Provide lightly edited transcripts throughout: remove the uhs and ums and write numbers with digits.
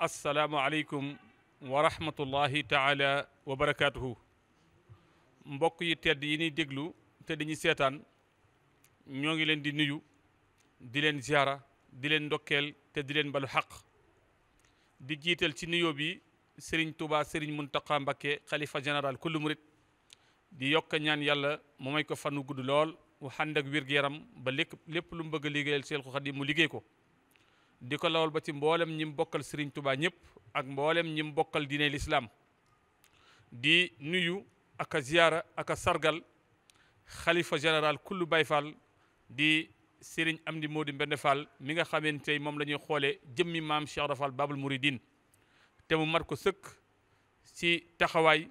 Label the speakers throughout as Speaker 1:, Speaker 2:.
Speaker 1: assalaamu aleykum wa rahmatullahi taala wa barakaatuhu. mbokk yi tedd yi ñuy déglu te dañuy seetaan ñoo ngi leen di nuyu di leen ziara di leen ndokkeel te di leen balu xaq di jiital ci nuyoo bi Serigne Touba Serigne Mountakha Mbacké xalifa général kullu murit di yokk ñaan yàlla mu may ko fanu gudd lool mu ànd ak wér-gu-yaram ba lépp lu mu bëgg a liggéeyal Seexul Xadiim mu liggéey ko di ko lawal ba ci mboolem ñi mu bokkal Serigne Touba ñëpp ak mboolem ñi mu bokkal diine l'islam di nuyu ak a ziyaara ak a sargal xalifa général kullu Baye Fall di Serigne Amdi Modou Mbende Fall mi nga xamante tey moom la ñuy xoolee jëmmi maam Cheikh Ibra Fall Babul Mouridine te mu mat ko sëkk ci taxawaay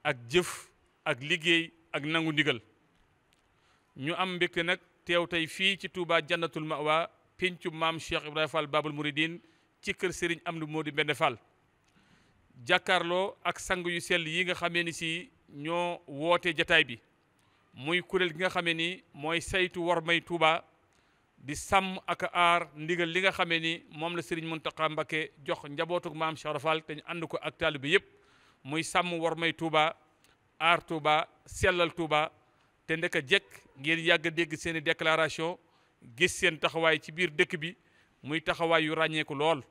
Speaker 1: ak jëf ak liggéey ak nangu ndigal ñu am mbégte nag teew tey fii ci Touba Jannatul Mawa péncu maam Cheikh Ibrahima Fall Babul Mouridine ci kër Serigne Amdi Modou Mbende Fall jàkkaarloo ak sang yu sell yi nga xamee ni si ñoo woote jataay bi muy kuréel gi nga xamee ni mooy saytu war may Touba di sàmm ak aar ndigal li nga xamee ni moom la Serigne Mountakha Mbacké jox njabootug maam Cheikh Ibra Fall te ñu ànd ko ak taalibe yëpp muy sàmm war may Touba aar Touba sellal Touba te ndeka jekk ngeen yàgg a dégg seen i déclaration gis seen taxawaay ci biir dëkk bi muy taxawaay yu ràññeeku lool.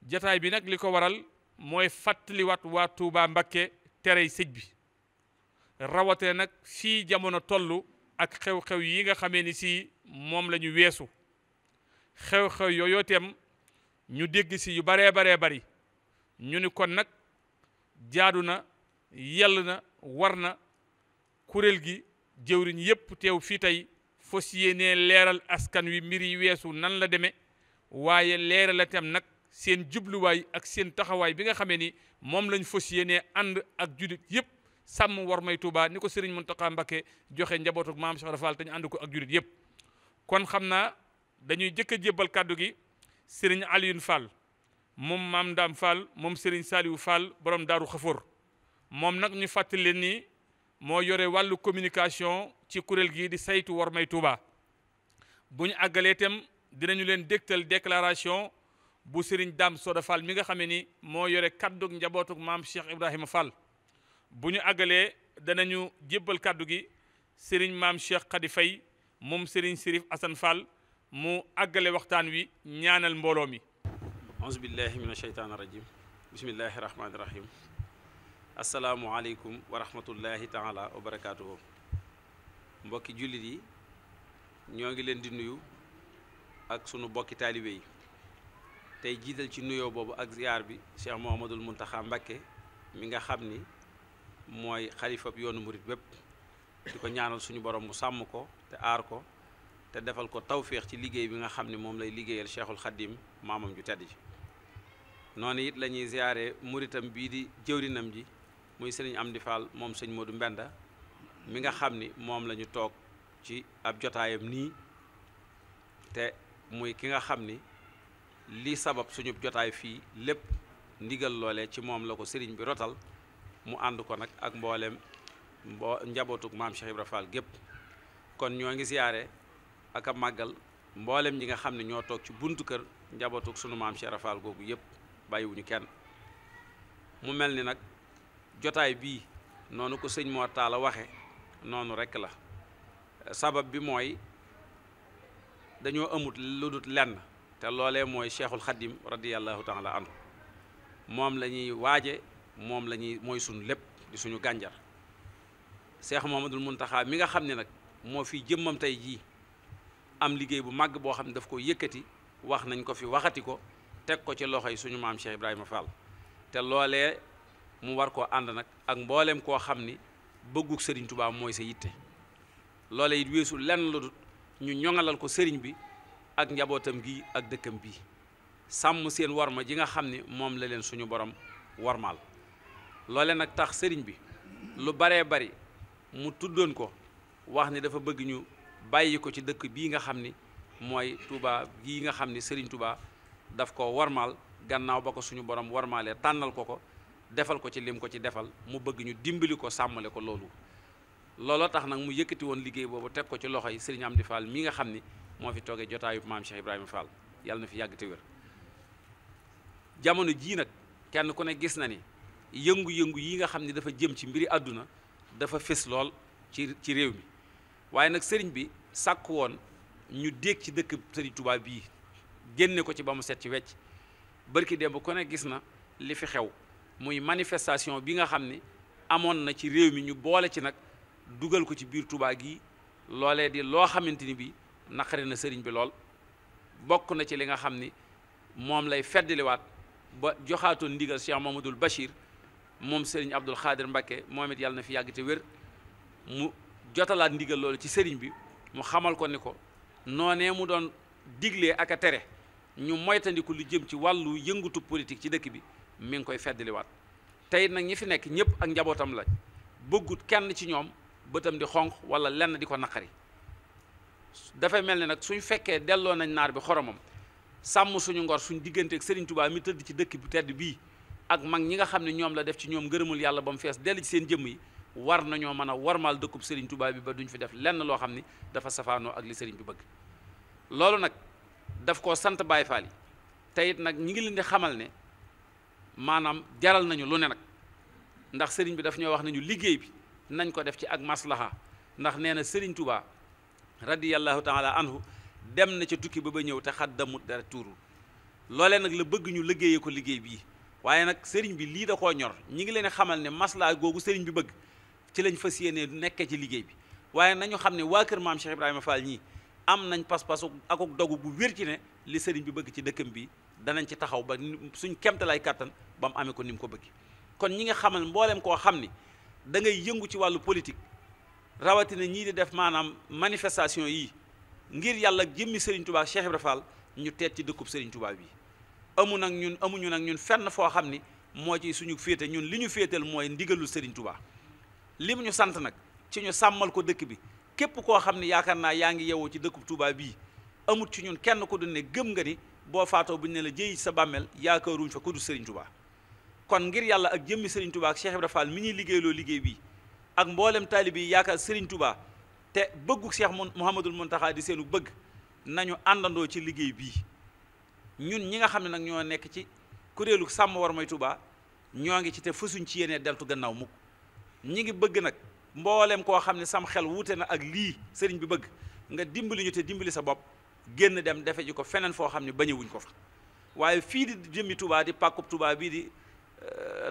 Speaker 1: jataay bi nag li ko waral mooy fàttaliwaat waa Touba Mbacké terey sëj bi rawatee nag fii jamono toll ak xew-xew yi nga xamee ni si moom la ñu weesu xew-xew yooyu itam ñu dégg si yu baree bari ñu ni kon nag jaadu na yell na war na kuréel gi jëwriñ yépp teew fii tey fas yéenee leeral askan wi mbir yi weesu nan la demee waaye leeral itam nag seen jubluwaay ak seen taxawaay bi nga xamee ni moom lañ fas yéenee ànd ak julit yépp sàmm war may Touba ni ko Serigne Mountakha Mbacké joxe njabootu maam Cheikh Ibra Fall te ñu ànd ko ak julit yépp kon xam naa dañuy jëkk a jébbal kàddu gi Serigne Alioune Fall moom maam Ndam Fall moom Serigne Saliou Fall borom Daaru Xafoor moom nag ñu fàttali leen ni moo yore wàllu communication ci kuréel gii di saytu war may Touba bu ñu àggalee itam dinañu leen dégtal déclaration bu Serigne Dame Soda Fall mi nga xamee ni moo yore kaddug njabootug maam Cheikh Ibrahima Fall bu ñu àggalee danañu jébbal kaddu gi Serigne maam Cheikh Khady Faye moom Serigne Sirif Assane Fall mu àggale waxtaan wi ñaanal mbooloo mi.
Speaker 2: auzu billahi min asheytaani rajim bismillahi rahmaani rahim asalaamualeykum wa rahmatullahi taala wa barakaatuhu. mbokki jullit yi ñoo ngi leen di nuyu ak sunu bokki taalibe yi tey jiital ci nuyoo boobu ak ziyaar bi Cheikh Mouhamadoul Mountakha Mbacké mi nga xam ni mooy xalifab yoonu murit bépp di ko ñaanal suñu borom mu sàmm ko te aar ko te defal ko tawféex ci liggéey bi nga xam ne moom lay liggéeyal Cheikhul Khadim maamam ju tedd ji noonu it la ñuy ziyaare muritam bii di jëwrinam ji muy sëriñ Amdi Fall moom sëñ Modou Mbenda mi nga xam ni moom la ñu toog ci ab jotaayam nii te muy ki nga xam ni li sabab suñu jotaay fii lépp ndigal loole ci moom la ko sëriñ bi rotal mu ànd ko nag ak mboolem njabootug maam Cheikh Ibra Fall gépp kon ñoo ngi siyaare ak a màggal mboolem ñi nga xam ne ñoo toog ci buntu kër njabootug sunu maam Cheikh Ibra Fall googu yépp bàyyiwuñu kenn mu mel ni nag jotaay bii noonu ko sëñ Mor Talla waxe noonu rekk la sabab bi mooy dañoo amut lu dul lenn te loolee mooy Cheikhul Khadim radiyallahu taala anhu moom la ñuy waaje moom la ñuy mooy suñu lépp di suñu gànjar Cheikh Mouhamadoul Mountakha mi nga xam ne nag moo fi jëmmam tey jii am liggéey bu màgg boo xam ne daf ko yëkkati wax nañ ko fi waxati ko teg ko ci loxo yi suñu maam Cheikh Ibrahima Fall te loolee mu war koo ànd nag ak mbooleem koo xam ni bëggug Serigne Touba mooy sa yitte loole it weesu lenn lu dul ñu ñoŋalal ko Serigne bi ak njabootam gi ak dëkkam bii sàmm seen warma ji nga xam ni moom la leen suñu borom warmaal loole nag tax sëriñ bi lu baree bari mu tuddoon ko wax ni dafa bëgg ñu bàyyi ko ci dëkk bii nga xam ni mooy Touba gii nga xam ni Serigne Touba daf ko warmaal gannaaw ba ko suñu borom warmaalee tànnal ko defal ko ci lim ko ci defal mu bëgg ñu dimbali ko sàmmale ko looloo tax nag mu yëkkati woon liggéey boobu teg ko ci loxo yi Serigne Amdi Fall mi nga xam ni moo fi toogee jotaayu maam Cheikh Ibrahima Fall yàlla na fi yàgg te wér jamono jii nag kenn ku ne gis na ni yëngu-yëngu yi nga xam ne dafa jëm ci mbiri àdduna dafa fés lool ci réew mi waaye nag sëriñ bi sàkk woon ñu dégg ci dëkk sëriñ Touba bii génne ko ci ba mu set ci wecc barki démb ku ne gis na li fi xew muy manifestation bi nga xam ni amoon na ci réew mi ñu boole ci nag dugal ko ci biir Touba gi loolee di loo xamante ni bi naqari na sëriñ bi lool bokk na ci li nga xam ni moom lay feddaliwaat ba joxaatoon ndigal Cheikh Mamadul Bachir moom sëriñ Abdul Xaadir Mbakke moom it yàlla na fi yàgg te wér mu jotalaat ndigal loolu ci sëriñ bi mu xamal ko ni ko noonee mu doon diglee ak a tere ñu moytandiku lu jëm ci wàllu yëngutu politique ci dëkk bi mi ngi koy feddaliwaat tey nag ñi fi nekk ñëpp ak njabootam la bëggut kenn ci ñoom bëtam di xonq wala lenn di ko naqari dafay mel ne nag suñ fekkee delloo nañ naar bi xoromam sàmm suñu ngor suñ digganteeg Serigne Touba mi tëdd ci dëkk bu tedd bii ak mag ñi nga xam ne ñoom la def ci ñoom ngërëmul yàlla ba mu fees dell ci seen jëmm yi war nañoo mën a warmaal dëkkub Serigne Touba bi ba duñ fi def lenn loo xam ni dafa safaanoo ak li Serigne bi bëgg loolu nag daf koo sant Baye Fall yi te it nag ñi ngi leen di xamal ne maanaam jaral nañu lu ne nag ndax Serigne bi daf ñoo wax nañu liggéey bi nañ ko def ci ak maslaha ndax nee na Serigne Touba radiyallahu taala anhu dem na ca tukki ba ñëw te xaddamut dara tuuru loolee nag la bëgg ñu liggéeyee ko liggéey bii waaye nag sëriñ bi lii da koo ñor ñi ngi leen xamal ne maslaa googu sëriñ bi bëgg ci lañ fas yéenee nekkee ci liggéey bi waaye nañu xam ne waa kër maam Cheikh Ibrahima Fall ñii am nañ pas-pasu akuk dogu bu wér ci ne li sëriñ bi bëgg ci dëkkam bi danañ ci taxaw ba suñ kemtalay kàttan ba mu amee ko ni mu ko bëgg kon ñi nga xamal mboolem koo xam ni da ngay yëngu ci wàllu politique rawatina ñii di def maanaam manifestation yi ngir yàlla jëmmi Serigne Touba Cheikh Ibrahima Fall ñu teet ci dëkkub Serigne Touba bi amuñu nag ñun fenn foo xam ni moo ci suñu féete ñun li ñu féetal mooy ndigalul Serigne Touba li mu ñu sant nag ci ñu sàmmal ko dëkk bi képp koo xam ni yaakaar naa yaa ngi yewwu ci dëkkub Touba bii amut ci ñun kenn ku du ne gëm nga ni boo faatoo bu ñu ne la jëyi sa bàmmeel yaakaaruñ fa ku du Serigne Touba kon ngir yàlla ak jëmmi Serigne Touba ak Cheikh Ibrahima Fall mi ñuy liggéeyloo liggéey bii ak mboolem taalibe yi yaakaar Serigne Touba te bëggu Cheikh Mouhamadul Mountakha di seenu bëgg nañu àndandoo ci liggéey bii ñun ñi nga xam ne nag ñoo nekk ci kuréelu sàmm war may Touba ñoo ngi ci te fësuñ ci yéenee deltu gannaaw mukk ñi ngi bëgg nag mboolem koo xam ne sam xel wuute na ak lii sëriñ bi bëgg nga dimbali ñu te dimbali sa bopp génn dem defe ji ko feneen foo xam ne bañewuñ ko fa waaye fii di jëmmi Touba di pàkkub Touba bii di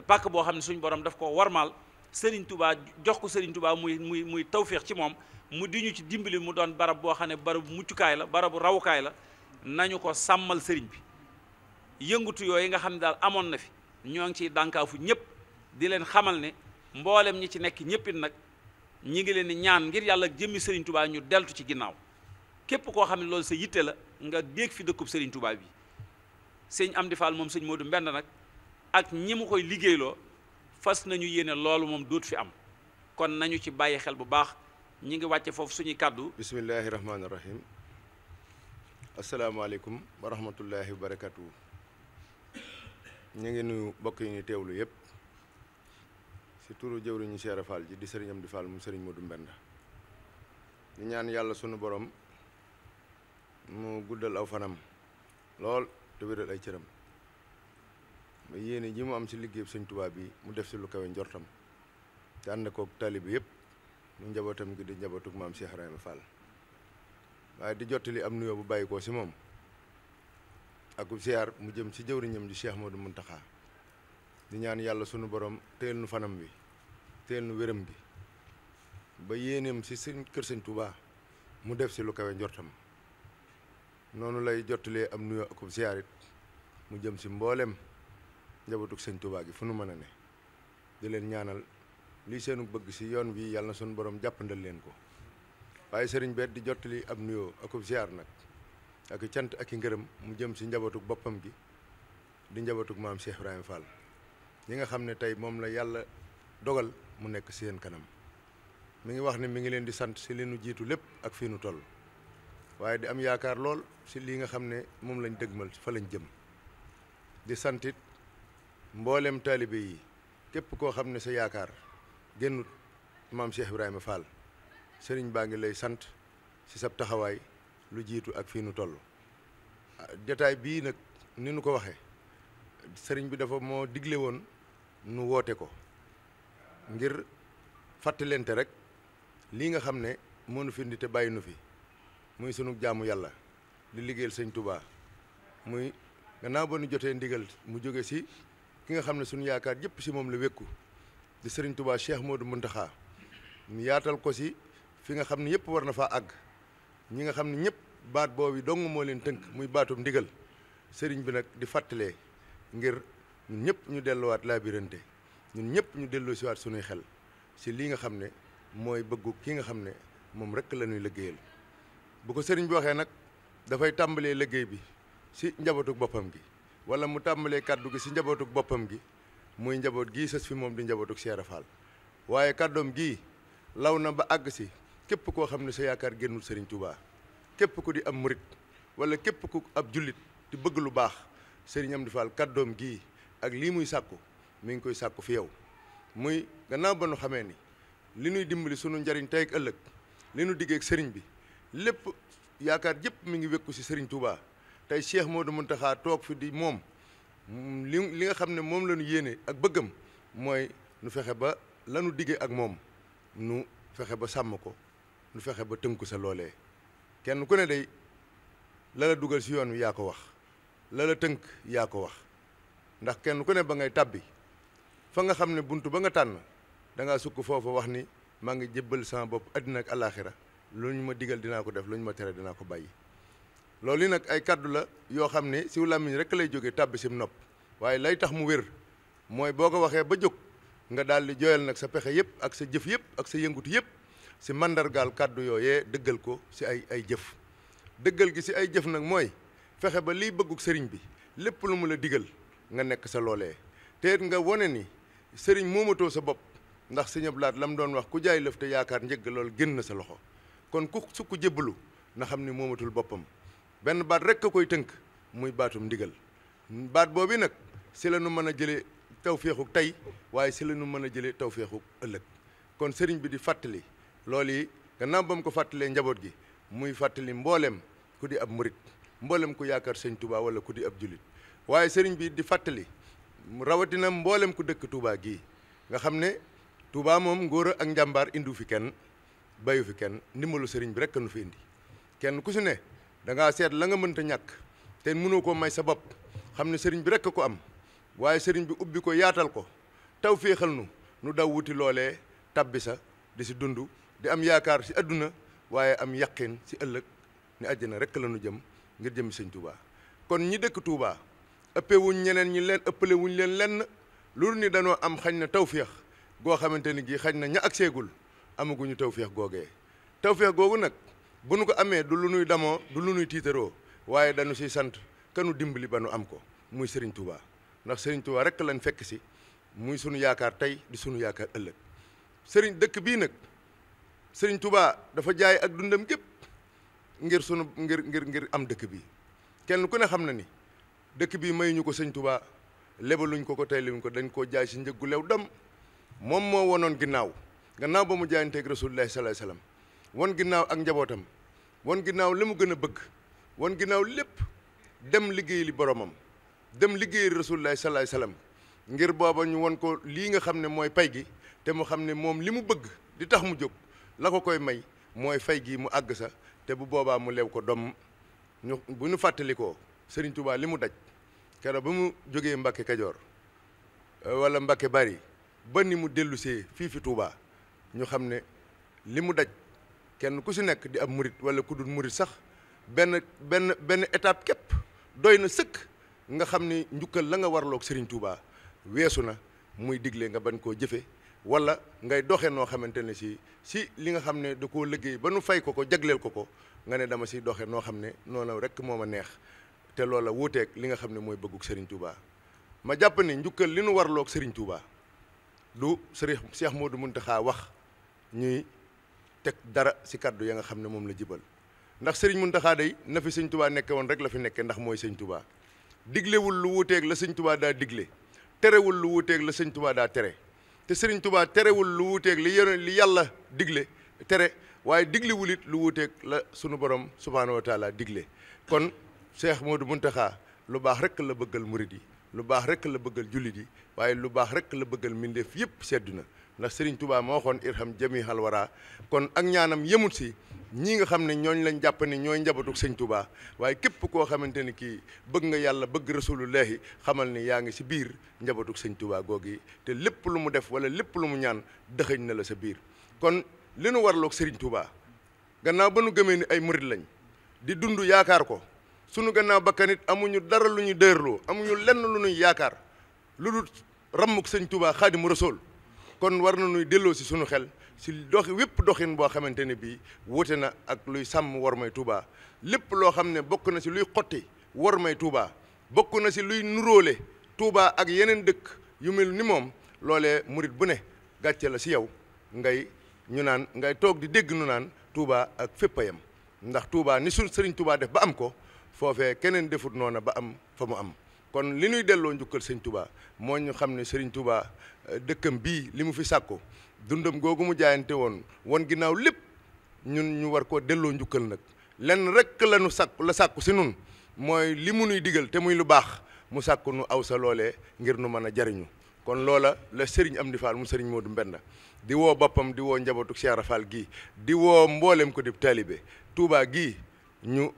Speaker 2: pàkk boo xam ne suñ borom daf ko warmaal Serigne Touba jox ko Serigne Touba muy tawféex ci moom mu di ñu ci dimbali mu doon barab boo xam ne barabu muccukaay la barabu rawukaay la nañu ko sàmmal sëriñ bi yëngutu yooyu nga xam ne daal amoon na fi ñoo ngi ciy dànkaafu ñëpp di leen xamal ne mboolem ñi ci nekk ñëpp it nag ñi ngi leen di ñaan ngir yàlla jëmmi Serigne Touba ñu deltu ci ginnaaw képp koo xam ne loolu sa yitte la nga dégg fi dëkkub Serigne Touba bi sëñ Amdi Fall moom sëñ Modou Mbend nag ak ñi mu koy liggéeyloo fas nañu yéene loolu moom dootu fi am kon nañu ci bàyyi xel bu baax ñi ngi wàcce foofu suñuy kàddu
Speaker 3: bismillahi rahmaani rahim asalaamaaleykum wa rahmatullahi wa barakatuh ñu ngi nuyu bokk yi ñu teewlu yëpp si turu jëwriñu Cheikh Fall ji di sëriñ Amdi Fall mu sëriñ Modou Mbend di ñaan yàlla sunu borom mu guddal aw fanam lool te wéral ay cëram ba yéene ji mu am si liggéey sëñ Tuubaa bi mu def si lu kawe njortam te ànd koog taalibe yëpp mu njabootam gi di njabootug maam Cheikh Ibrahima Fall waaye di jottali am nuyoo bu bàyyi ko si moom ak ziar mu jëm si jëwriñam di Cheikh Modou Mountakha di ñaan yàlla sunu borom téyel nu fanam bi téyel nu wéram gi ba yéeneem si seen kër sëñ Tuubaa mu def si lu kawe njortam noonu lay jottalee am nuyoo ak ziar it mu jëm si mboolem njabootug sëñ Tuubaa gi fu nu mën a ne di leen ñaanal lii seenu bëgg si yoon wi yàlla na sunu borom jàppandal leen ko waaye sëriñ bet di jottali ab nuyoo akub ziar nag ak cant ak i ngërëm mu jëm si njabootug boppam gi di njabootug maam Cheikh Ibrahima Fall ñi nga xam ne tey moom la yàlla dogal mu nekk si seen kanam mi ngi wax ne mi ngi leen di sant si li nu jiitu lépp ak fii nu toll waaye di am yaakaar lool si lii nga xam ne moom lañ dëgmal fa lañ jëm di santit mboolem taalibe yi képp koo xam ne sa yaakaar génnut maam Cheikh Ibrahima Fall sëriñ baa ngi lay sant si sab taxawaay lu jiitu ak fii nu toll jotaay bii nag ni nu ko waxee sëriñ bi dafa moo digle woon nu woote ko ngir fàttalente rek lii nga xam ne moo nu fi indi te bàyyi nu fi muy sunu jaamu yàlla di liggéeyal sëñ Touba muy gannaaw ba nu jotee ndigal mu jóge si ki nga xam ne sunu yaakaar yëpp si moom la wékku di sëriñ Touba Cheikh Modou Mountakha mu yaatal ko si fi nga xam ne yëpp war na faa àgg ñi nga xam ne ñëpp baat boobu dong moo leen tënk muy baatum ndigal sëriñ bi nag di fàttalee ngir ñun ñëpp ñu delluwaat laabirante ñun ñëpp ñu delloo siwaat sunuy xel si lii nga xam ne mooy bëggu ki nga xam ne moom rek la ñuy liggéeyal bu ko sëriñ bi waxee nag dafay tàmbalee liggéey bi si njabootug boppam gi wala mu tàmbalee kàddu gi si njabootug boppam gi muy njaboot gii sës fi moom di njabootug Cheikh Ibra Fall waaye kàddoom gii law na ba àgg si képp koo xam ne sa yaakaar génnul sëriñ Touba képp ku di am murit wala képp ku ab jullit di bëgg lu baax sëriñ Amdi Fall kàddoom gii ak lii muy sàkku mi ngi koy sàkku fi yow muy gannaaw ba nu xamee ni li nuy dimbali sunu njariñ tey ak ëllëg li nu diggee ak sëriñ bi lépp yaakaar jëpp mi ngi wékku si sëriñ Touba tey Cheikh Modou Mountakha toog fi di moom li nga xam ne moom la ñu yéene ak bëggam mooy nu fexe ba la nu diggee ak moom nu fexe ba sàmm ko nu fexe ba tënku sa loolee kenn ku ne day la la dugal si yoon wi yaa ko wax la la tënk yaa ko wax ndax kenn ku ne ba ngay tàbbi fa nga xam ne buntu ba nga tànn da ngaa sukk foofa wax ni maa ngi jébbal sama bopp àddina ak alaaxira lu ñu ma digal dinaa ko def lu ñu ma tere dinaa ko bàyyi loolu yi nag ay kàddu la yoo xam ne siw làmmiñ rek lay jógee tàbbi sim nopp waaye lay tax mu wér mooy boo ko waxee ba jóg nga daal di jooyal nag sa pexe yëpp ak sa jëf yëpp ak sa yëngutu yëpp si mandargaal kàddu yooyee dëggal ko si ay jëf dëggal gi si ay jëf nag mooy fexe ba liy bëgguk sëriñ bi lépp lu mu la digal nga nekk sa loolee te nga wone ni sëriñ moomatoo sa bopp ndax Sëñ Abdu Lahat la mu doon wax ku jaay lëf te yaakaar njëgg loolu génn na sa loxo kon ku sukk jébbalu na xam ni moomatul boppam benn baat rek a koy tënk muy baatum ndigal baat boobu nag si la nu mën a jëlee tawféexuk tey waaye si la nu mën a jëlee tawféexuk ëllëg kon sëriñ bi di fàttali loolu yi gannaaw ba mu ko fàttalee njaboot gi muy fàttali mboolem ku di ab murit mboolem ku yaakaar sëñ Touba wala ku di ab julit waaye sëriñ bi di fàttali rawatina mboolem ku dëkk Touba gii nga xam ne Touba moom ngóor ak njàmbaar indiwu fi kenn bayu fi kenn ndimbalu sëriñ bi rek nu fi indi kenn ku si ne da ngaa seet la nga mënta ñàkk te mënoo koo may sa bopp xam ne sëriñ bi rek ko am waaye sëriñ bi ubbi ko yaatal ko taw féexal nu daw wuti loolee tabbi sa di si dund di am yaakaar si adduna waaye am yaqin si ëllëg ni àjjana rek la nu jëm ngir jëm sëñ Touba kon ñi dëkk Touba ëppee wuñ ñeneen ñi leen ëppale wuñ leen lenn loolu ni danoo am xañ na tawféex goo xamante ni gii xañ na ña ak seegul amaguñu tawféex googee tawféex googu nag bu nu ko amee du lu nuy damoo du lu nuy tiitaroo waaye dañu siy sant kanu dimbali ba nu am ko muy Serigne Touba ndax Serigne Touba rek lañ fekk si muy sunu yaakaar tey di sunu yaakaar ëllëg Serigne dëkk bii nag Serigne Touba dafa jaay ak dundam gépp ngir sunu ngir am dëkk bi kenn ku ne xam na ni dëkk bi mayuñu ko Sëñ Touba lebaluñ ko tey luñ ko dañ koo jaay si njëggu lew dam moom moo wonoon ginnaaw ba mu jaayanteeg Rasulullahi sallallahu alayhi wasallam won ginnaaw ak njabootam won ginnaaw li mu gën a bëgg won ginnaaw lépp dem liggéey li boromam dem liggéey Rasulullahi sallallahu alayhi wasallam ngir booba ñu won ko lii nga xam ne mooy pay gi te mu xam ne moom li mu bëgg di tax mu jóg la ko koy may mooy fay gi mu àgg sa te bu boobaa mu lew ko dom bu ñu fàttalikoo Serigne Touba li mu daj keroog ba mu jógee Mbacke Kajoor wala Mbacke Bari ba ni mu dellusee fii fi Touba ñu xam ne li mu daj kenn ku si nekk di ab murit wala ku dul murit sax benn étape képp doy na sëkk nga xam ni njukkal la nga warloog Serigne Touba weesu na muy digle nga bañ koo jëfe wala ngay doxe noo xamante ne si li nga xam ne da koo liggéey ba nu fay ko jagleel ko nga ne dama si doxe noo xam ne noonu rek moo ma neex te loola wuuteeg li nga xam ne mooy bëggug Serigne Touba ma jàpp ne njukkal li nu warloog Serigne Touba du Serigne Cheikh Modou Mountakha wax ñuy teg dara si kaddu ya nga xam ne moom la jibal ndax Serigne Mountakha day na fi Sëñ Touba nekke woon rek la fi nekke ndax mooy Sëñ Touba diglewul lu wuuteeg la Sëñ Touba daa digle terewul lu wuuteeg la Sëñ Touba daa tere te Serigne Touba terewul lu wuuteeg li yàlla digle tere waaye diglewul it lu wuuteeg la sunu borom subhaanahu wa taala digle kon Cheikh Modou Mountakha lu baax rek la bëggal murid yi lu baax rek la bëggal jullit yi waaye lu baax rek la bëggal mbindeef yëpp seddu na ndax Serigne Touba moo waxoon irham jami halwara kon ak ñaanam yemut si ñii nga xam ne ñooñ lañ jàpp ne ñooy njabatuk Sëñ Touba waaye képp koo xamante ni kii bëgg nga yàlla bëgg rasulullahi xamal ni yaa ngi si biir njabatuk Sëñ Touba googi te lépp lu mu def wala lépp lu mu ñaan dëxëñ na la sa biir kon li nu warloog Serigne Touba gannaaw ba nu gëmee ni ay murit lañ di dund yaakaar ko sunu gannaaw bakkanit amuñu dara lu ñu dërloo amuñu lenn lu ñuy yaakaar lu dul rammuk Sëñ Touba Xaadimu Rasuul kon war na nuy delloo si sunu xel si doxi wépp doxin boo xamante ne bii wute na ak luy sàmm war may Touba lépp loo xam ne bokk na si luy xotti war may Touba bokk na si luy nuróole Touba ak yeneen dëkk yu mel ni moom loolee murit bu ne gàcce la si yow ngay toog di dégg nu naan Touba ak fépp a yem ndax Touba ni suñ Sëriñ Touba def ba am ko foofee keneen defut noona ba am fa mu am kon li ñuy delloo njukkal Sëñ Touba moo ñu xam ne Sëriñ Touba dëkkam bii li mu fi sàkku dundam googu mu jaayante woon ginnaaw lépp ñun ñu war koo delloo njukkal nag lenn rek la sàkku si nun mooy li mu nuy digal te muy lu baax mu sàkku nu aw sa loolee ngir nu mën a jariñu kon loola la Serigne Amdi Fall mu Serigne Modou Mbenda di woo boppam di woo njabootu Cheikh Rafal gii di woo mboolem ko di taalibe Touba gii ñu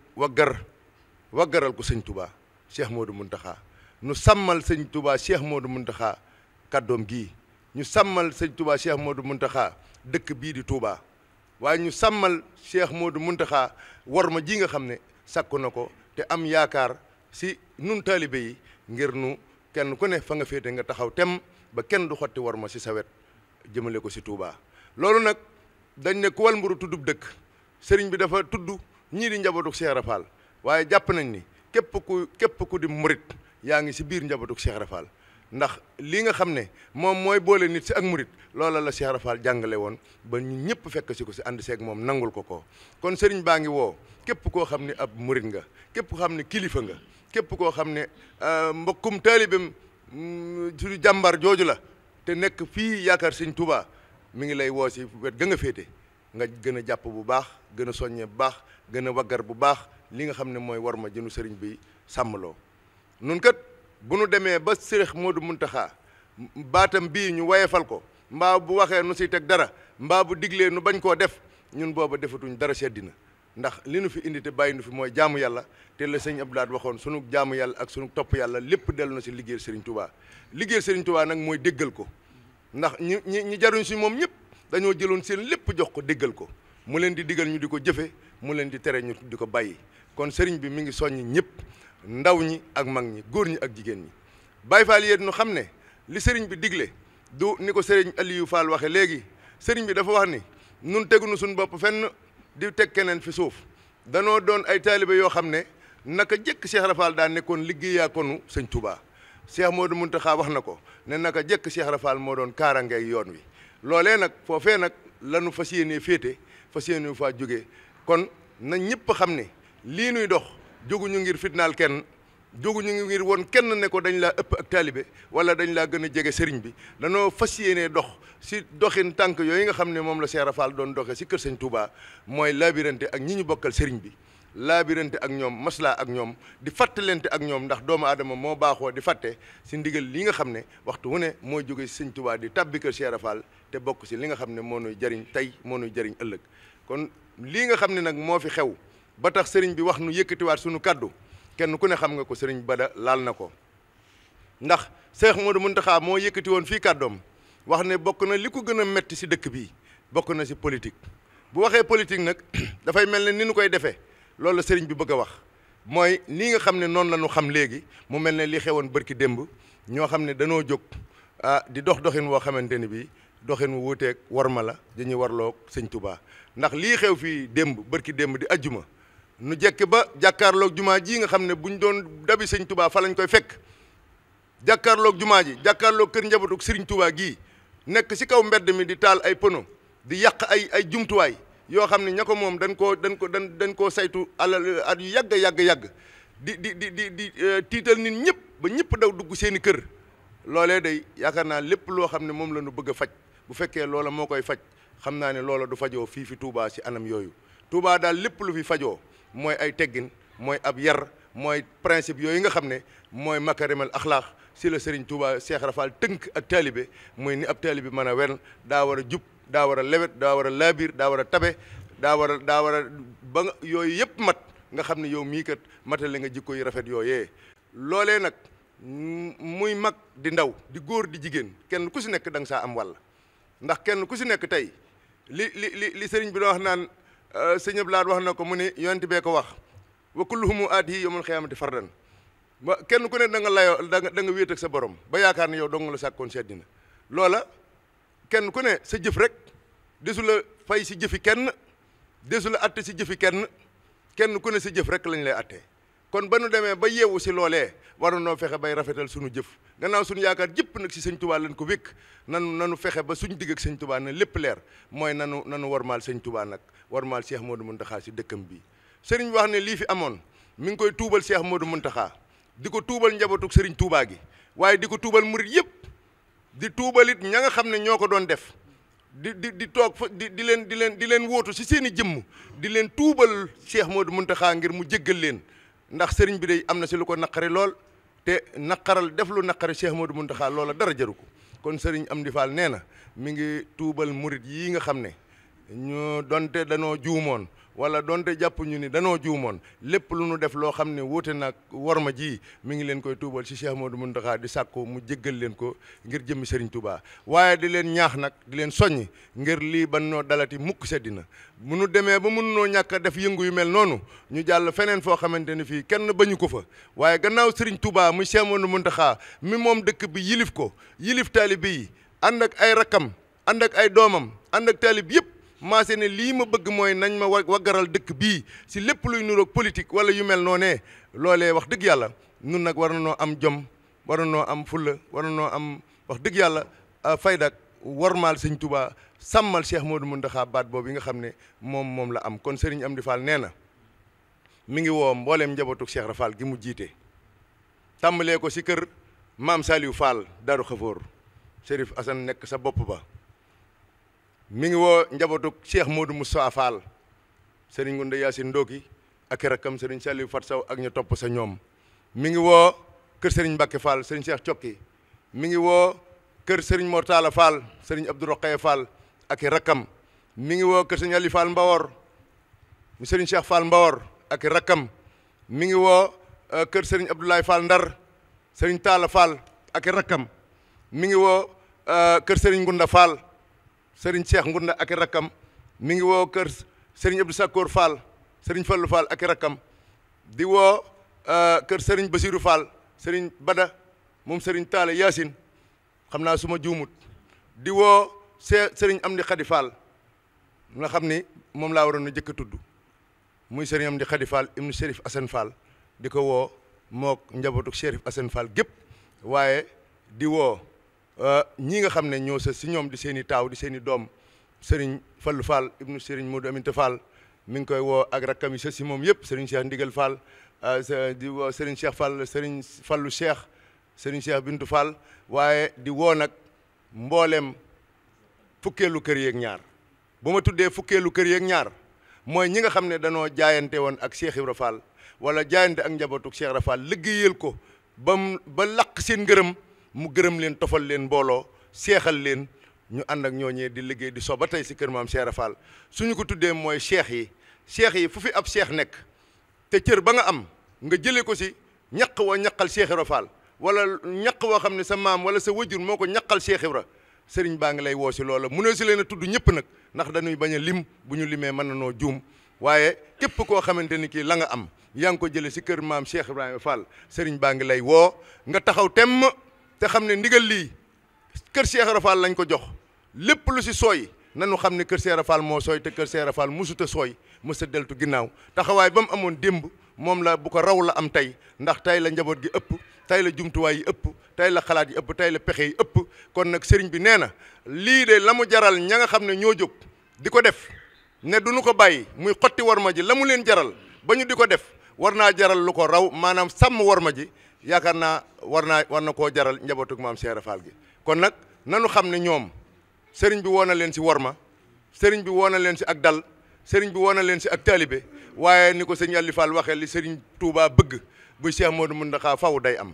Speaker 3: waggaral ko Sëñ Touba Cheikh Modou Muntaxa nu sàmmal Sëñ Touba Cheikh Modou Muntaxa kàddoom gii ñu sàmmal Sëñ Touba Cheikh Modou Muntaxa dëkk bii di Touba waaye ñu sàmmal Cheikh Modou Muntaxa war ma ji nga xam ne sàkku na ko te am yaakaar si nun taalibe yi ngir nu kenn ku ne fa nga féete nga taxaw tem ba kenn du xotti war ma si sa wet jëmale ko si Touba loolu nag dañ ne ku wal mburu tuddub dëkk sëriñ bi dafa tudd ñii di njabootu Cheikh Rafal waaye jàpp nañ ni képp ku di murit yaa ngi si biir njabootu Cheikh Rafal ndax lii nga xam ne moom mooy boole nit si ak murit loola la Cheikh Rafal jàngale woon ba ñu ñëpp fekk si ko si ànd seeg moom nangul ko kon sëriñ baa ngi woo képp koo xam ne ab murit nga képp koo xam ne kilifa nga képp koo xam ne mbokkum taalibem suñu jàmbar jooju la te nekk fii yaakaar Sëñ Touba mi ngi lay woo si wet ga nga féete nga gën a jàpp bu baax gën a soññee bu baax gën a waggar bu baax li nga xam ne mooy war ma jënu sëriñ bi sàmmloo nun kat bu nu demee ba Seex Moodu Muntaxa baatam bii ñu wayefal ko mbaa bu waxee nu siy teg dara mbaa bu diglee nu bañ koo def ñun booba defatuñ dara seddina ndax li nu fi indi te bàyyi nu fi mooy jaamu yàlla te la sëñ Abdou Lahad waxoon sunu jaamu yàlla ak sunu topp yàlla lépp dellu na si liggéeyal Serigne Touba liggéeyal Serigne Touba nag mooy déggal ko ndax ñi jaruñ si moom ñëpp dañoo jëloon seen lépp jox ko déggal ko mu leen di digal ñu di ko jëfe mu leen di tere ñu di ko bàyyi kon Serigne bi mi ngi soññ ñëpp ndaw ñi ak mag ñi góor ñi ak jigéen ñi Baye Fall yéen ñu xam ne li Serigne bi digle du ni ko Serigne Aliou Fall waxe léegi Serigne bi dafa wax ni nun tegunu suñu bopp fenn di teg keneen fi suuf danoo doon ay taalibe yoo xam ne naka jëkk Cheikh Rafal daa nekkoon liggéeyaa konu Sëñ Touba Cheikh Modou Mountakha wax na ko ne naka jëkk Cheikh Rafal moo doon kaarangay yoon wi loolee nag foofee nag lanu fas yéenee féete fas yéenee faa jógee kon na ñëpp xam ne lii nuy dox jóguñu ngir fitnaal kenn jóguñu ngir woon kenn ne ko dañ laa ëpp ak taalibe wala dañ laa gën a jege sëriñ bi danoo fas yéenee dox si doxin tànk yooyu nga xam ne moom la Cheikh Rafal doon doxee si kër Sëñ Touba mooy laabirante ak ñi ñu bokkal sëriñ bi laabirante ak ñoom maslaa ak ñoom di fàttalente ak ñoom ndax doomu aadama moo baaxoo di fàtte si ndigal li nga xam ne waxtu wu ne mooy jóge si Sëñ Touba di tàbbi kër Cheikh Rafal te bokk si li nga xam ne moo nuy jariñ tey moo nuy jariñ ëllëg kon lii nga xam ne nag moo fi xew ba tax sëriñ bi wax nu yëkkatiwaat suñu kaddu kenn ku ne xam nga ko sëriñ Bada laal na ko ndax Cheikh Modou Mountakha moo yëkkati woon fii kàddoom wax ne bokk na li ko gën a metti si dëkk bii bokk na si politique bu waxee politique nag dafay mel ne ni nu koy defee loolu la sëriñ bi bëgg a wax mooy nii nga xam ne noonu la ñu xam léegi mu mel ne li xewoon bërki démb ñoo xam ne danoo jóg di doxin woo xamante ni bii doxin wu wuuteeg war ma la dañuy warloo Sëñ Touba ndax lii xew fii démb bërki démb di ajjuma nu jekk ba jàkkaarloog jumaa ji nga xam ne buñ doon dabi Sëñ Touba fa lañ koy fekk jàkkaarloog jumaa ji jàkkaarloog kër njabootu Sëriñ Touba gii nekk si kaw mbedd mi di taal ay pono di yàq ay jumtuwaay yoo xam ne ña ko moom dañ koo saytu alal at yu yàgg di tiital nit ñëpp ba ñëpp daw dugg seeni kër loolee day yaakaar naa lépp loo xam ne moom la ñu bëgg a faj bu fekkee loola moo koy faj xam naa ne loola du fajoo fii fi Touba si anam yooyu Touba daal lépp lu fi fajoo mooy ay teggin mooy ab yar mooy principe yooyu nga xam ne mooy makarimal axlaax si la Serigne Touba Cheikh Rafal tënk ak taalibe mooy ni ab taalibe mën a wen daa war a jub daa war a lewet daa war a laabiir daa war a tabe daa war a ba nga yooyu yëpp mat nga xam ne yow mii kat matale nga jikko yu rafet yooyee loolee nag muy mag di ndaw di góor di jigéen kenn ku si nekk da nga saa am wàll ndax kenn ku si nekk tey li sëriñ bi doon wax naan sëñ Abdou Lahad wax na ko mu ne yonent bee ko wax wa kulluhumu aatihi yawmal xiyaamati fardan ba kenn ku ne da nga layoo da nga wéet ak sa borom ba yaakaar ne yow dong la sàkkoon si àddina loola kenn ku ne sa jëf rek desu la fay si jëfi kenn desu la atte si jëfi kenn ku ne sa jëf rek lañ lay attee kon ba nu demee ba yeewu si loolee waroon noo fexe bay rafetal suñu jëf gannaaw suñu yaakaar jëpp nag si sëñ Touba lañ ko wékk nanu fexe ba suñu digg ak sëñ Touba ne lépp leer mooy nanu warmaal sëñ Touba nag warmaal Cheikh Modou Mountakha si dëkkam bii sëriñ bi wax ne lii fi amoon mi ngi koy tuubal Cheikh Modou Mountakha di ko tuubal njabootug sëriñ Touba gi waaye di ko tuubal murit yëpp di tuubalit ña nga xam ne ñoo ko doon def di toog fa di leen wóotu si seen i jëmm di leen tuubal Cheikh Modou Mountakha ngir mu jéggal leen ndax sëriñ bi day am na si lu ko naqari lool te naqaral def lu naqari Cheikh Modou Mountakha loola dara jaru ko kon sëriñ Amdi Fall nee na mi ngi tuubal murit yii nga xam ne ñu donte danoo juumoon wala donte jàpp ñu ni danoo juumoon lépp lu nu def loo xam ne wuute nag worma ji mi ngi leen koy tuubal ci Cheikh Modou Mountakha di sàkku mu jéggal leen ko ngir jëmmi Serigne Touba waaye di leen ñaax nag di leen soññ ngir lii ban noo dalati mukk seddina bu nu demee ba mun noo ñàkk a def yëngu yu mel noonu ñu jàll feneen foo xamante ni fii kenn bañu ko fa waaye gannaaw Serigne Touba muy Cheikh Modou Mountakha mi moom dëkk bi yilif ko yilif taalibe yi ànd ak ay rakkam ànd ak ay doomam ànd ak taalib yëpp maase ne lii ma bëgg mooy nañ ma waggaral dëkk bii si lépp luy nuroog politique wala yu mel noonee loolee wax dëgg yàlla nun nag war na noo am jom war na noo am fulla war na noo am wax dëgg yàlla faydak warmaal sëñ Touba sàmmal Cheikh Modou Mountakha baat boobu yi nga xam ne moom la am kon Serigne Amdi Fall nee na mi ngi woo mbooleem njabootu Cheikh Rafal gi mu jiite tàmbalee ko si kër maam Saliou Fall Darou Khafour Chérif Assane nekk sa bopp ba mi ngi woo njabootu Cheikh Modou Moussa Fall Serigne Ngounda Yacine Ndoki ak rakkam Serigne Saliou Fat Saw ak ñu topp sa ñoom mi ngi woo kër Serigne Mbacke Fall Serigne Cheikh Cokki mi ngi woo kër Serigne Mortala Fall Serigne Abdou Rokhaya Fall ak rakkam mi ngi woo kër Serigne Ali Fall Mbawor mi Serigne Cheikh Fall Mbawor ak rakkam mi ngi woo kër Serigne Abdoulaye Fall Ndar Serigne Talla Fall ak rakkam mi ngi woo kër Serigne Ngounda Fall Serigne Cheikh Ngounda ak rakkam mi ngi woo kër Serigne Abdou Sakkoor Fall Serigne Fallou Fall ak rakkam di woo kër Serigne Basirou Fall Serigne Bada moom Serigne Talla Yacine xam naa suma juumut di woo Serigne Amdi Khady Fall nga xam ni moom laa waroon a jëkk a tudd muy Serigne Amdi Khady Fall ibnu Chérif Assane Fall di ko woo mook njabootu Chérif Assane Fall gépp waaye di woo ñii nga xam ne ñoo sa si ñoom di seen i taaw di seen i doom Serigne Fallou Fall ibnu Serigne Modou Aminta Fall mi ngi koy woo ak rakkam yi sa si moom yëpp Serigne Cheikh Ndigal Fall di woo Serigne Cheikh Fall Serigne Fallou Cheikh Serigne Cheikh Bintou Fall waaye di woo nag mbooleem fukkeelu kër yeeg ñaar bu ma tuddee fukkeelu kër yeeg ñaar mooy ñi nga xam ne danoo jaayante woon ak Cheikh Ibra Fall wala jaayante ak njabootu Cheikh Ibra Fall liggéeyal ko ba laq seen ngërëm mu gërëm leen tofal leen mbooloo seexal leen ñu ànd ak ñooñee di liggéey di so ba tey si kër maam Cheikh Ibra Fall suñu ko tuddee mooy cheikh yi fu fi ab cheikh nekk te cër ba nga am nga jëlee ko si ñaq woo ñaqal Cheikh Ibra Fall wala ñaq woo xam ne sa maam wala sa wajur moo ko ñaqal Cheikh Ibra sëriñ baa ngi lay woo si loola mu ne si leen a tudd ñëpp nag ndax dañuy bañ a lim bu ñu limee mën na noo juum waaye képp koo xamante ni kii la nga am yaa ngi ko jëlee si kër maam Cheikh Ibrahima Fall sëriñ baa ngi lay woo nga taxaw temm te xam ne ndigal lii kër Cheikh Ibra Fall lañ ko jox lépp lu si sooy nanu xam ne kër Cheikh Ibra Fall moo sooy te kër Cheikh Ibra Fall musuta sooy mësa deltu ginnaaw taxawaay ba mu amoon démb moom la bu ko raw la am tey ndax tey la njaboot gi ëpp tey la jumtuwaay yi ëpp tey la xalaat yi ëpp tey la pexe yi ëpp kon nag sëriñ bi nee na lii de la mu jaral ña nga xam ne ñoo jóg di ko def ne du ñu ko bàyyi muy xotti warma ji la mu leen jaral ba ñu di ko def war naa jaral lu ko raw maanaam sàmm warma ji yaakaar naa war na koo jaral njabootug maam Cheikh Ibra Fall gi kon nag nanu xam ne ñoom sëriñ bi woo na leen si warma sëriñ bi woo na leen si ak dal sëriñ bi woo na leen si ak taalibe waaye ni ko sëñ Aliou Fall waxee li sëriñ Touba bëgg buy Cheikh Modou Mountakha faw day am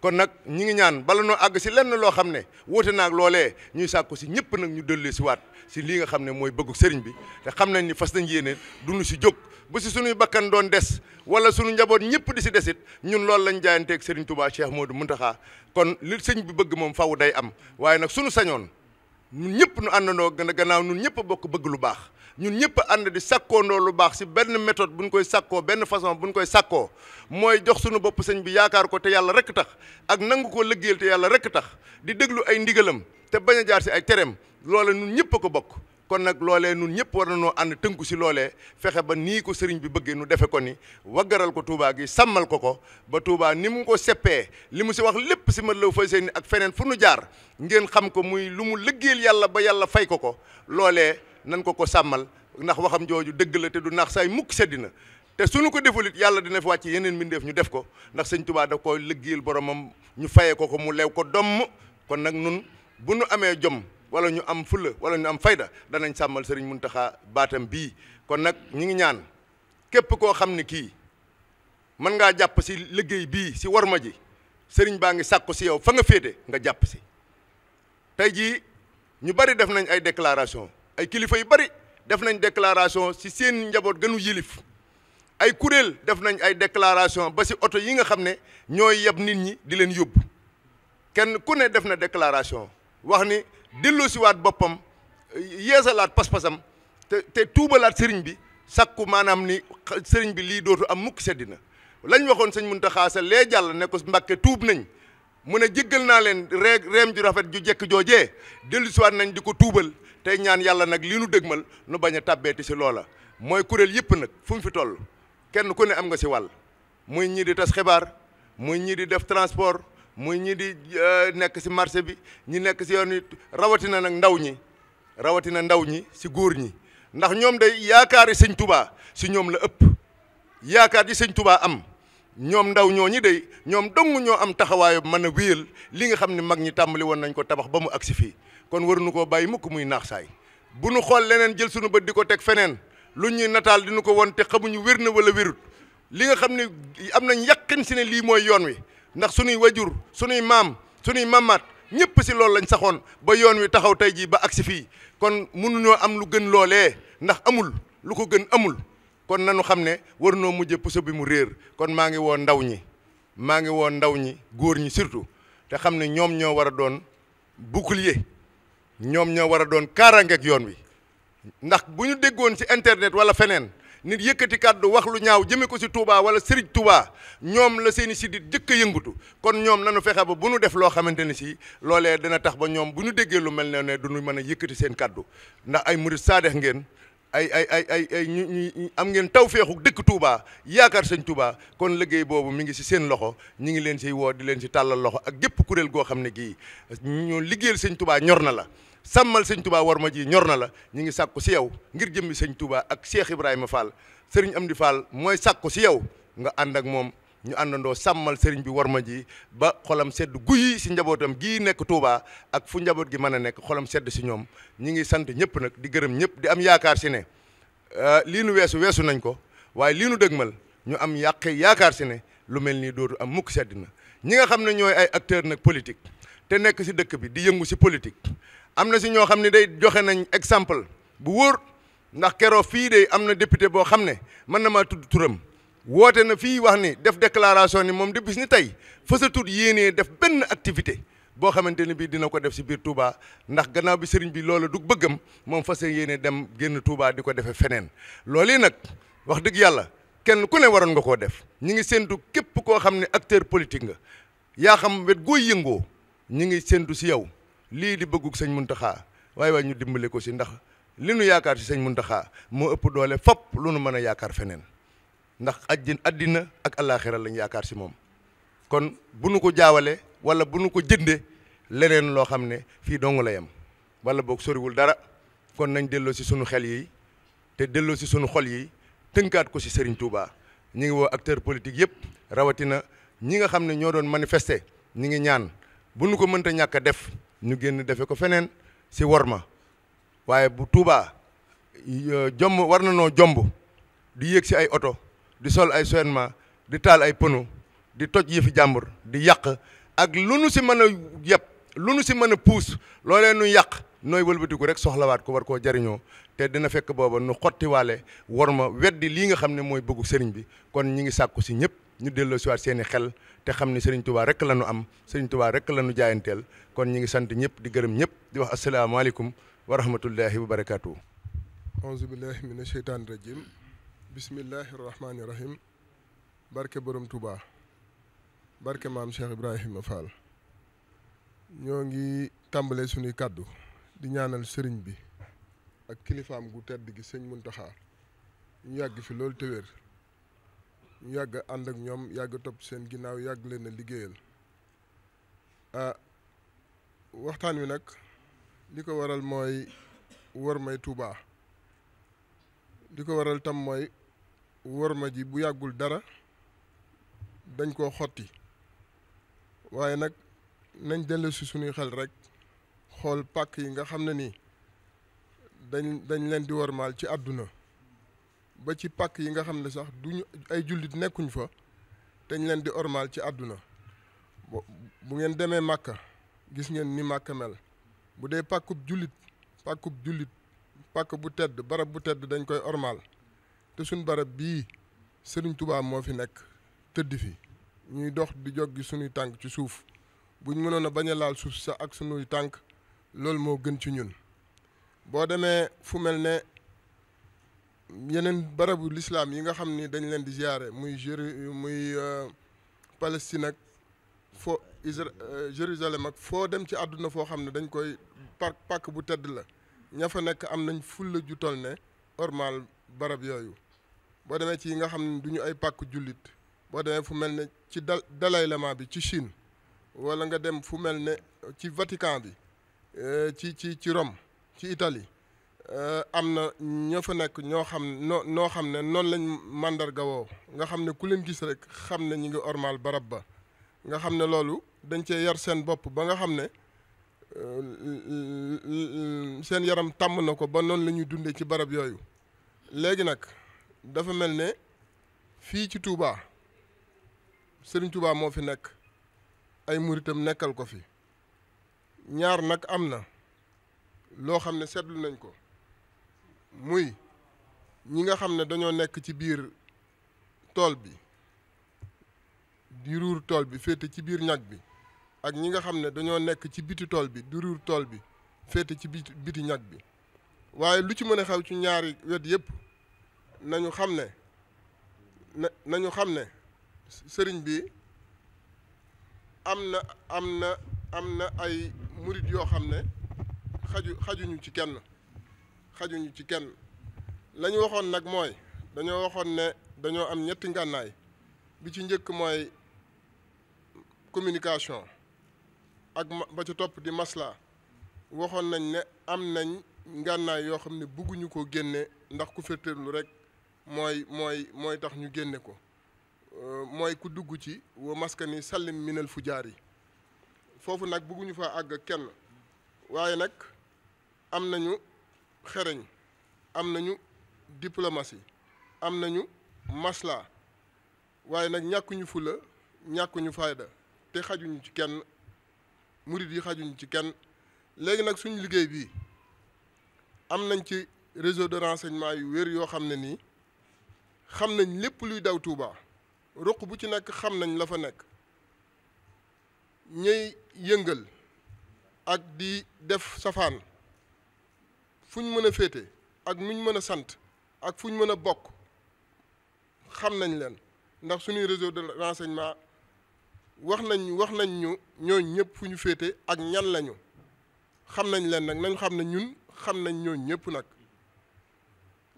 Speaker 3: kon nag ñi ngi ñaan bala noo àgg si lenn loo xam ne wóote naag loolee ñuy sàkku si ñëpp nag ñu dellee si waat si lii nga xam ne mooy bëggu sëriñ bi te xam nañ ni fas nañ yéene duñu si jóg ba si suñuy bakkan doon des wala suñu njaboot ñëpp di si desit ñun loolu lañ jaayanteeg Serigne Touba Cheikh Modou Mountakha kon li sëñ bi bëgg moom faw day am waaye nag suñu sañoon ñun ñëpp nu àndandoo gannaaw ñun ñëpp a bokk bëgg lu baax ñun ñëpp a ànd di sàkkoondoo lu baax si benn méthode buñ koy sàkkoo benn façon buñ koy sàkkoo mooy jox suñu bopp sëñ bi yaakaar ko te yàlla rek tax ak nangu ko liggéeyal te yàlla rek tax di déglu ay ndigalam te bañ a jaar si ay tereem loola ñun ñëpp a ko bokk kon nag loolee ñun ñëpp war nañoo ànd tënku si loolee fexe ba nii ko sëriñ bi bëggee nu defe ko ni waggaral ko Touba gi sàmmal ko ba Touba ni mu ko seppee li mu si wax lépp si mat law fay seen ak feneen fu nu jaar ngeen xam ko muy lu mu liggéeyal yàlla ba yàlla fay ko loolee nan ko sàmmal ndax waxam jooju dëgg la te du naax saay mukk seddina te suñu ko defulit yàlla dina fi wàcc yeneen mbindeef ñu def ko ndax sëñ Touba daf ko liggéeyal boromam ñu fayee ko mu lew ko domm kon nag nun bu nu amee jom wala ñu am fulla wala ñu am fayda danañ sàmmal sëriñ Mountakha baatam bii kon nag ñi ngi ñaan képp koo xam ne kii mën ngaa jàpp si liggéey bii si warma ji sëriñ baa ngi sàkku si yow fa nga féete nga jàpp si tey jii ñu bari def nañ ay déclaration ay kilifa yu bari def nañ déclaration si seen njaboot gënu yilif ay kuréel def nañ ay déclaration ba si oto yi nga xam ne ñooy yeb nit ñi di leen yóbbu kenn ku ne def na déclaration wax ni delloo si waat boppam yeesalaat pas-pasam te tuubalaat sëriñ bi sakku maanaam ni sëriñ bi lii dootu am mukk seddina lañ waxoon sëñ Mountakha sa lee jàll ne ko Mbàkke tuub nañ mu ne jéggal naa leen reem ju rafet ju jekk joojee dellu si waat nañ di ko tuubal tey ñaan yàlla nag lii nu dëgmal nu bañ a tàbbeeti si loola mooy kuréel yëpp nag fu mu fi toll kenn ku ne am nga si wàll muy ñii di tas xibaar muy ñii di def transport muy ñi di nekk si marché bi ñi nekk si yoon wi rawatina nag ndaw ñi si góor ñi ndax ñoom day yaakaari sëñ Touba si ñoom la ëpp yaakaar yi sëñ Touba am ñoom ndaw ñooñi day ñoom dong ñoo am taxawaayu mën a wéyal li nga xam ne mag ñi tàmbali woon nañ ko tabax ba mu agsi fii kon waruñu koo bàyyi mukk muy naax saay bu nu xool leneen jël suñu bët di ko teg feneen lu ñuy nataal di nu ko won te xamuñu wér na wala wérut li nga xam ne am nañ yàqin si ne lii mooy yoon wi ndax suñuy wajur suñuy maam suñuy mamaat ñëpp si loolu lañ saxoon ba yoon wi taxaw tey jii ba agsi fii kon mënuñoo am lu gën loolee ndax amul lu ko gën amul kon nanu xam ne war noo mujje puso bi mu réer kon maa ngi woo ndaw ñi góor ñi surtout te xam ne ñoom ñoo war a doon bouclier ñoom ñoo war a doon kaaraangeeg yoon wi ndax bu ñu déggoon si internet wala feneen nit yëkkati kàddu wax lu ñaaw jëme ko si Touba wala Serigne Touba ñoom la seeni sidit jëkk a yëngutu kon ñoom nanu fexe ba bu nu def loo xamante ne si loolee dana tax ba ñoom bu ñu déggee lu mel ne du ñu mën a yëkkati seen kàddu ndax ay murid saadex ngeen ay ñu am ngeen tawfeexu dëkk Touba yaakaar sëñ Touba kon liggéey boobu mi ngi si seen loxo ñi ngi leen si woo di leen si tàllal loxo ak gépp kuréel goo xam ne gii ñu liggéeyal sëñ Touba ñor na la sàmmal sëñ Touba war ma ji ñor na la ñu ngi sàkku si yow ngir jëmmi sëñ Touba ak Cheikh Ibrahima Fall sëriñ Amdi Fall mooy sàkku si yow nga ànd ak moom ñu àndandoo sàmmal sëriñ bi war ma ji ba xolam sedd guyi si njabootam gii nekk Touba ak fu njaboot gi mën a nekk xolam sedd si ñoom ñi ngi sant ñëpp nag di gërëm ñëpp di am yaakaar si ne lii nu weesu nañ ko waaye lii nu dëgmal ñu am yaakaar si ne lu mel nii dootu am mukk sedd na ñi nga xam ne ñooy ay acteur nag politique te nekk si dëkk bi di yëngu si politique am na si ñoo xam ne day joxe nañ exemple bu wóor ndax keroo fii de am na député boo xam ne mën na maa tudd turam woote na fii wax ni def déclaration ni moom de bis ni tey fësatut yéenee def benn activité boo xamante ne bii dina ko def si biir Touba ndax gannaaw bi sëriñ bi loola du bëggam moom fas yéene dem génn Touba di ko defee feneen loolu yi nag wax dëgg yàlla kenn ku ne waroon nga koo def ñi ngi séntu képp koo xam ne acteur politique nga yaa xam wet gooy yëngoo ñi ngi séntu si yow lii di bëggug sëñ Mountakha waaye ñu dimbale ko si ndax li nu yaakaar si sëñ Mountakha moo ëpp doole fop lu nu mën a yaakaar feneen ndax addina ak àllaaxira lañ yaakaar si moom kon bu nu ko jaawale wala bu nu ko jënde leneen loo xam ne fii dong la yem wala boog soriwul dara kon nañ delloo si sunu xel yi te delloo si sunu xol yi tënkaat ko si Serigne Touba ñi ngi woo acteur politique yëpp rawatina ñi nga xam ne ñoo doon manifester ñi ngi ñaan bu nu ko mënta ñàkk a def ñu génn defe ko feneen si worma waaye bu Touba jomb war na noo jomb di yéeg si ay oto di sol ay soennement di taal ay pneu di toj yëfi jàmbur di yàq ak lu nu si mën a yëpp lu nu si mën a puus loolee nu yàq nooy wëlbatiku rek soxlawaat ko war koo jariñoo te dina fekk booba nu xottiwaale war ma weddi lii nga xam ne mooy bëggu sëriñ bi kon ñi ngi sàkku si ñëpp ñu delloo siwaat seeni xel te xam ne sëriñ Tuubaa rek la nu am sëriñ Tuubaa rek la nu jaayanteel kon ñi ngi sant ñëpp di gërëm ñëpp di wax asalaamaaleykum wa rahmatullahi wa barakaatu.
Speaker 4: auzu billahi mina sheytaani rajim bismillahi rahmaani rahim barke borom Touba barke maam Cheikh Ibrahima Fall ñoo ngi tàmbalee suñuy kàddu di ñaanal sëriñ bi ak kilifaam gu tedd gi sëñ Muntaxa ñu yàgg fi loolu te wér ñu yàgg ànd ak ñoom yàgg topp seen ginnaaw yàgg leen a liggéeyal waxtaan wi nag li ko waral mooy wormay Touba li ko waral tam mooy worma ji bu yàggul dara dañ koo xotti waaye nag nañ dellu si suñuy xel rek xool pàkk yi nga xam ne nii dañ leen di wormaal ci àdduna ba ci pàkk yi nga xam ne sax duñu ay jullit nekkuñ fa dañ leen di ormaal ci àdduna bu ngeen demee Màkka gis ngeen ni Màkka mel bu dee pàkk bu tedd barab bu tedd dañ koy ormaal te suñ barab bii Sëriñ Tuubaa moo fi nekk tëdd fi ñuy dox di joggi suñuy tànk ci suuf buñ mënoon a bañ a laal suuf sax ak suñuy tànk loolu moo gën ci ñun boo demee fu mel ne yeneen barabu lislaam yi nga xam ni dañ leen di ziyaare muy Palestine ak foo Jérusalem ak foo dem ci àdduna foo xam ne dañ koy pàkk bu tedd la ña fa nekk am nañ fulla ju toll ne ormal barab yooyu boo demee ci yi nga xam ne du ñu ay pàkk jullit boo demee fu mel ne ci Dalai Lama bi ci Chine wala nga dem fu mel ne ci Vatican bi ci Rome ci Italie am na ñoo fa nekk ñoo xam noo xam ne noonu lañ màndarga woo nga xam ne ku leen gis rek xam ne ñi ngi ormal barab ba nga xam ne loolu dañ cee yar seen bopp ba nga xam ne seen yaram tàmm na ko ba noonu la ñuy dundee ci barab yooyu léegi nag dafa mel ne fii ci Touba Serigne Touba moo fi nekk ay muritam nekkal ko fi ñaar nag am na loo xam ne seetlu nañ ko muy ñi nga xam ne dañoo nekk ci biir tool bi di ruur tool bi féete ci biir ñag bi ak ñi nga xam ne dañoo nekk ci biti tool bi di ruur tool bi féete ci biti ñag bi waaye lu ci mën a xew ci ñaari wet yépp nañu xam ne sëriñ bi am na ay murit yoo xam ne xajuñu ci kenn la ñu waxoon nag mooy dañoo waxoon ne dañoo am ñetti ngànnaay bi ci njëkk mooy communication ak ba ca topp di masla waxoon nañ ne am nañ ngànnaay yoo xam ne bëgguñu ko génne ndax ku féeteerlu rek mooy tax ñu génne ko mooy ku dugg ci wa maskani sallim minal fujaar yi foofu nag bëgguñu fa àgg kenn waaye nag am nañu xereñ am nañu diplomatie am nañu masla waaye nag ñàkkuñu fula ñàkkuñu fayda te xajuñu ci kenn murid yi xajuñu ci kenn léegi nag suñu liggéey bii am nañ ci réseau de renseignement yu wér yoo xam ne nii xam nañ lépp luy daw Touba ruq bu ci nekk xam nañ la fa nekk ñuy yëngal ak di def safaan fu ñu mën a féete ak nuñ mën a sant ak fu ñu mën a bokk xam nañ leen ndax suñuy réseau de renseignement wax nañ ñu ñooñ ñëpp fu ñu féete ak ñan lañu xam nañ leen nag nañ xam ne ñun xam nañ ñooñ ñëpp nag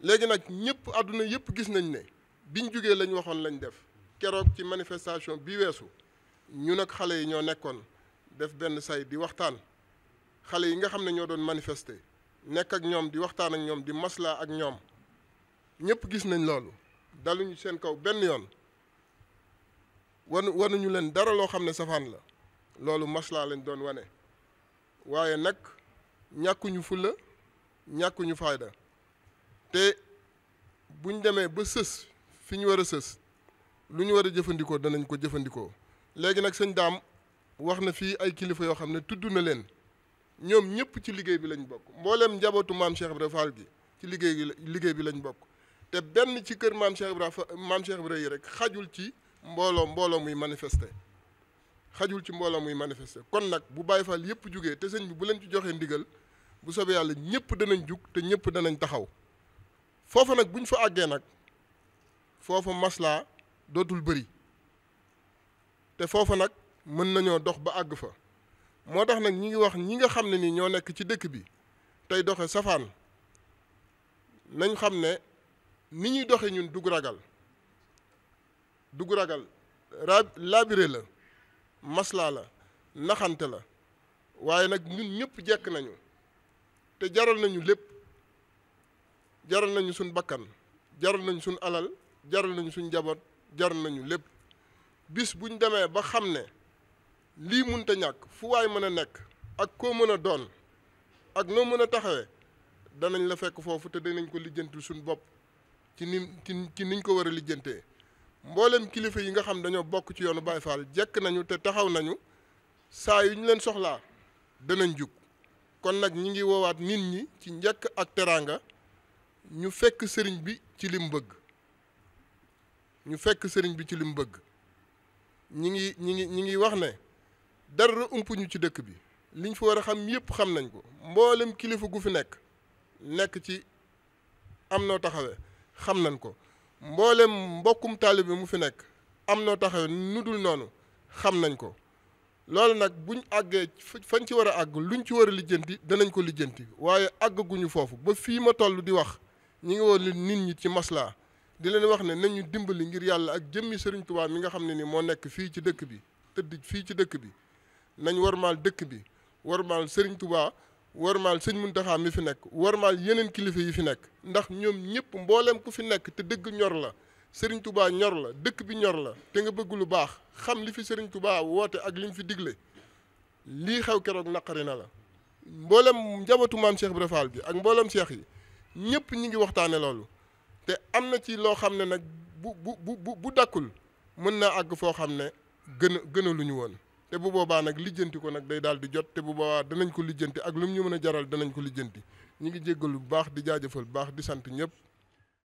Speaker 4: léegi nag ñëpp àdduna yëpp gis nañ ne biñ jógee lañ waxoon lañ def keroog ci manifestation bi weesu ñu nag xale yi ñoo nekkoon def benn say di waxtaan xale yi nga xam ne ñoo doon manifester nekk ak ñoom di waxtaan ak ñoom di maslaa ak ñoom ñëpp gis nañ loolu daluñu seen kaw benn yoon wanuñu leen dara loo xam ne safaan la loolu maslaa lañ doon wane waaye nag ñàkkuñu fulla ñàkkuñu fayda te buñ demee ba sës fi ñu war a sës lu ñu war a jëfandikoo danañ ko jëfandikoo léegi nag sëñ daam wax na fii ay kilifa yoo xam ne tudd na leen ñoom ñëpp ci liggéey bi lañ bokk mboolem njabootu maam Cheikh Ibra Fall gi ci liggéey bi lañ bokk te benn ci kër maam Cheikh Ibra yi rek xajul ci mbooloo muy manifester kon nag bu Baye Fall yëpp jugee te sëñ bi bu leen ci joxee ndigal bu soobee yàlla ñëpp danañ jug te ñëpp danañ taxaw foofa nag buñ fa àggee nag foofa maslaa dootul bëri te foofa nag mën nañoo dox ba àgg fa moo tax nag ñi ngi wax ñi nga xam ne ni ñoo nekk ci dëkk bi tey doxe safaan nañ xam ne ni ñuy doxe ñun dugg ragal laabire la maslaa la naxante la waaye nag ñun ñëpp jekk nañu te jaral nañu lépp jaral nañu suñ bakkan jaral nañu suñ alal jaral nañu suñ njaboot jaral nañu lépp bis buñ demee ba xam ne lii munta ñàkk fu waay mën a nekk ak koo mën a doon ak noo mën a taxawee danañ la fekk foofu te danañ ko lijjanti suñ bopp ci niñ ko war a lijjantee mboolem kilifa yi nga xam dañoo bokk ci yoonu Baye Fall jekk nañu te taxaw nañu saa yu ñu leen soxlaa danañ jug kon nag ñi ngi woowaat nit ñi ci njëkk ak teraanga ñu fekk sëriñ bi ci lim bëgg ñi ngi wax ne dara umpuñu ci dëkk bi liñ fi war a xam yépp xam nañ ko mboolem kilifa gu fi nekk ci am noo taxawee xam nañ ko mboolem mbokkum taalibe mu fi nekk am noo taxawee nu dul noonu xam nañ ko loolu nag buñ àggee fañ ci war a àgg luñ ci war a lijjanti danañ ko lijjanti waaye àggaguñu foofu ba fii ma toll di wax ñi ngi woon nit ñi ci maslaa di leen wax ne nañu dimbali ngir yàlla ak jëmmi Sëriñ Tuubaa mi nga xam ne ni moo nekk fii ci dëkk bi tëdd fii ci dëkk bi nañ warmaal dëkk bi warmaal Sëriñ Tuubaa warmaal sëñ Muntaxa mi fi nekk warmaal yeneen kilifa yi fi nekk ndax ñoom ñëpp mbooleem ku fi nekk te dëgg ñor la Sëriñ Tuubaa ñor la dëkk bi ñor la te nga bëgg lu baax xam li fi Sëriñ Tuubaa woote ak li mu fi digle lii xew keroog naqari na la mboolem njabootu maam Cheikh Ibra Fall bi ak mboolem Cheikh yi ñëpp ñi ngi waxtaane loolu te am na ci loo xam ne nag bu dakkul mën naa àgg foo xam ne gënaluñu woon te bu boobaa nag lijjanti ko nag day daal di jot te bu boobaa danañ ko lijjanti ak lu mu ñu mën a jaral danañ ko lijjanti ñi ngi jéggalu bu baax di jaajëfal bu baax di sant ñëpp